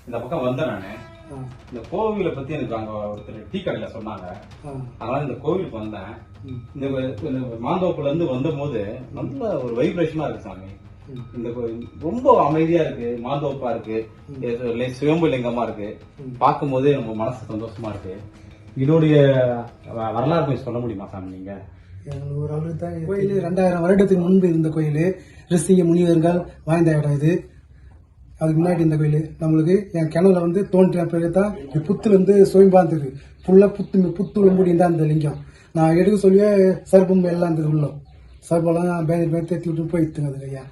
இந்த பக்கம் வந்தேன் நானு. இந்த கோவிலை பத்தி எனக்கு அங்க ஒருத்தர் டீ கடையில சொன்னாங்க. அதனால இந்த கோவிலுக்கு வந்தேன். இந்த மாந்தோப்புல இருந்து வந்த போது நல்ல ஒரு வைப்ரேஷனா இருக்கு சாமி. இந்த கோயில் ரொம்ப அமைதியா இருக்கு, மாந்தோப்பா இருக்கு, சுயம்பு லிங்கமா இருக்கு. பார்க்கும் போதே நம்ம மனசு சந்தோஷமா இருக்கு. இதோடைய வரலாறு கொஞ்சம் சொல்ல முடியுமா சாமி நீங்க? ஒரு அளவுக்கு தான் கோயில் 2000 வருடத்துக்கு முன்பு இருந்த கோயில். ரிஷிக முனிவர்கள் வாழ்ந்த இடம் இது. அதுக்கு முன்னாடி இந்த கோயில் நம்மளுக்கு என் கிணவுல வந்து தோன்றின பிறகு தான் புத்துல இருந்து சுயம்பாந்தது. ஃபுல்லா புத்து மூடி தான் இந்த லிங்கம். நான் எடுக்க சொல்லியே சர்ப்பம் எல்லாம் இருந்தது உள்ள. சர்ப்பெல்லாம் பேதி தேத்தி விட்டு போயிடுத்துங்க அதுக்கு ஐயா.